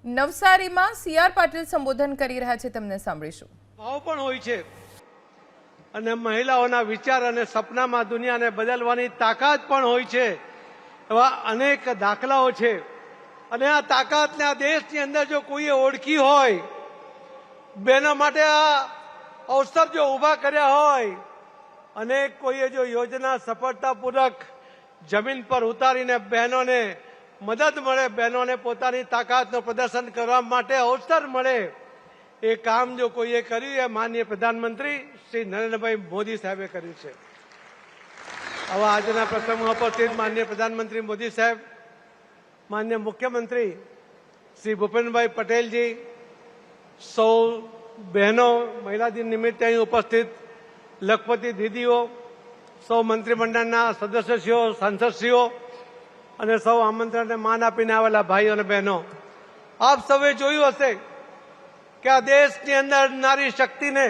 નવસારીમાં સીઆર પાટીલ સંબોધન કરી રહ્યા છે, તેમને સાંભળીશું। ભાવ પણ હોય છે અને મહિલાઓના વિચાર અને સપનામાં દુનિયાને બદલવાની તાકાત પણ હોય છે। એવા અનેક દાખલાઓ છે અને આ તાકાતને આ દેશની અંદર જો કોઈએ ઓળખી હોય, બહેનો માટે આ અવસર જો ઊભા કર્યા હોય અને કોઈએ જો યોજના સફળતાપૂર્વક જમીન પર ઉતારીને બહેનોને મદદ મળે, બહેનોને પોતાની તાકાતનું પ્રદર્શન કરવા માટે અવસર મળે, એ કામ જો કોઈએ કર્યું એ માનનીય પ્રધાનમંત્રી શ્રી નરેન્દ્રભાઈ મોદી સાહેબે કર્યું છે। આવા આજના પ્રસંગમાં ઉપસ્થિત માનનીય પ્રધાનમંત્રી મોદી સાહેબ, માનનીય મુખ્યમંત્રી શ્રી ભૂપેન્દ્રભાઈ પટેલજી, સૌ બહેનો, મહિલા દિન નિમિત્તે અહીં ઉપસ્થિત લખપતિ દીદીઓ, સૌ મંત્રીમંડળના સદસ્યશ્રીઓ, સાંસદશ્રીઓ અને સૌ આમંત્રણને માન આપીને આવેલા ભાઈઓ અને બહેનો, આપ સૌએ જોયું હશે કે આ દેશની અંદર નારી શક્તિને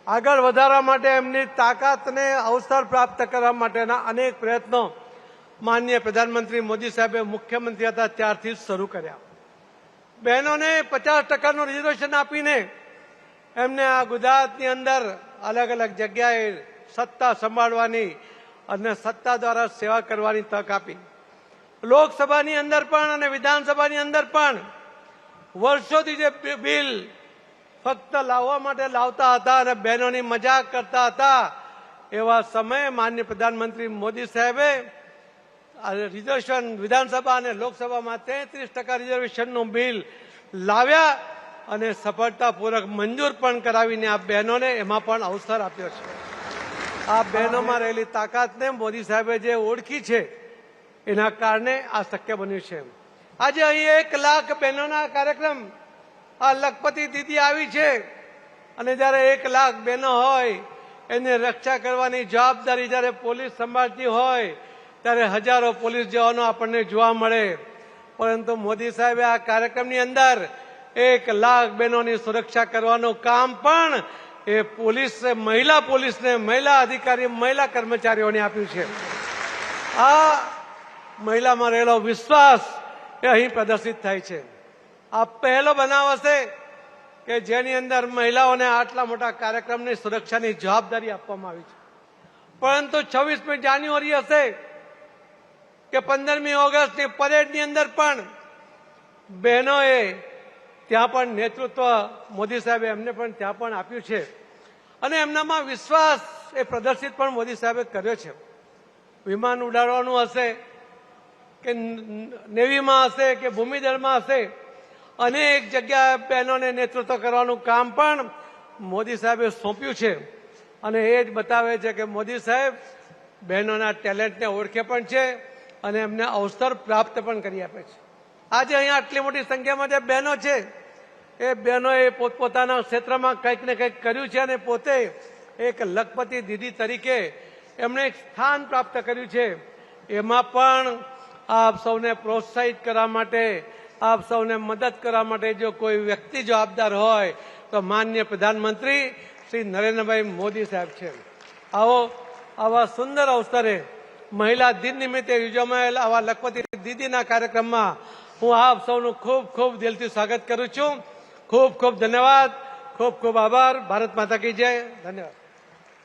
આગળ વધારવા માટે, એમની તાકાતને અવસર પ્રાપ્ત કરવા માટેના અનેક પ્રયત્નો માનનીય પ્રધાનમંત્રી મોદી સાહેબે મુખ્યમંત્રી હતા ત્યારથી જ શરૂ કર્યા। બહેનોને 50% રિઝર્વેશન આપીને એમને આ ગુજરાતની અંદર અલગ અલગ જગ્યાએ સત્તા સંભાળવાની અને સત્તા દ્વારા સેવા કરવાની તક આપી। લોકસભાની અંદર પણ અને વિધાનસભાની અંદર પણ વર્ષોથી જે બિલ ફક્ત લાવવા માટે લાવતા હતા અને બહેનોની મજાક કરતા હતા, એવા સમયે માનનીય પ્રધાનમંત્રી મોદી સાહેબે રિઝર્વેશન વિધાનસભા અને લોકસભામાં 33% રિઝર્વેશનનું બિલ લાવ્યા અને સફળતાપૂર્વક મંજૂર પણ કરાવીને આ બહેનોને એમાં પણ અવસર આપ્યો છે। આ બહેનોમાં રહેલી તાકાતને મોદી સાહેબે જે ઓળખી છે એના કારણે આ શક્ય બન્યું છે। આજે અહીં 1 લાખ બહેનોના કાર્યક્રમ, આ લખપતિ દીદી આવી છે અને જયારે 1 લાખ બહેનો હોય એને રક્ષા કરવાની જવાબદારી જયારે પોલીસ સંભાળતી હોય ત્યારે હજારો પોલીસ જવાનો આપણને જોવા મળે, પરંતુ મોદી સાહેબે આ કાર્યક્રમની અંદર 1 લાખ બહેનોની સુરક્ષા કરવાનું કામ પણ એ પોલીસને, મહિલા અધિકારી, મહિલા કર્મચારીઓને આપ્યું છે। આ મહિલામાં રહેલો વિશ્વાસ એ અહીં પ્રદર્શિત થાય છે। આ પહેલો બનાવ હશે કે જેની અંદર મહિલાઓને આટલા મોટા કાર્યક્રમની સુરક્ષાની જવાબદારી આપવામાં આવી છે, પરંતુ 26મી જાન્યુઆરી હશે કે 15મી ઓગસ્ટની પરેડની અંદર પણ બહેનોએ ત્યાં પણ નેતૃત્વ મોદી સાહેબે એમને પણ ત્યાં પણ આપ્યું છે અને એમનામાં વિશ્વાસ એ પ્રદર્શિત પણ મોદી સાહેબે કર્યો છે। વિમાન ઉડાડવાનું હશે કે નેવીમાં હશે કે ભૂમિદળમાં હશે, અનેક જગ્યાએ બહેનોને નેતૃત્વ કરવાનું કામ પણ મોદી સાહેબે સોંપ્યું છે અને એ જ બતાવે છે કે મોદી સાહેબ બહેનોના ટેલેન્ટને ઓળખે પણ છે અને એમને અવસર પ્રાપ્ત પણ કરી આપે છે। આજે અહીંયા આટલી મોટી સંખ્યામાં જે બહેનો છે એ બહેનોએ પોતપોતાના ક્ષેત્રમાં કંઈક ને કંઈક કર્યું છે અને પોતે એક લખપતિ દીદી તરીકે એમણે એક સ્થાન પ્રાપ્ત કર્યું છે। એમાં પણ આપ સૌને પ્રોત્સાહિત કરવા માટે, આપ સૌને મદદ કરવા માટે જો કોઈ વ્યક્તિ જવાબદાર હોય તો માનનીય પ્રધાનમંત્રી શ્રી નરેન્દ્રભાઈ મોદી સાહેબ છે। આવા સુંદર અવસરે મહિલા દિન નિમિત્તે યોજાયેલ આવા લખપતિ દીદીના કાર્યક્રમમાં હું આપ સૌનું ખૂબ ખૂબ દિલથી સ્વાગત કરું છું। ખૂબ ખૂબ ધન્યવાદ, ખૂબ ખૂબ આભાર। ભારત માતા કી જય। ધન્યવાદ।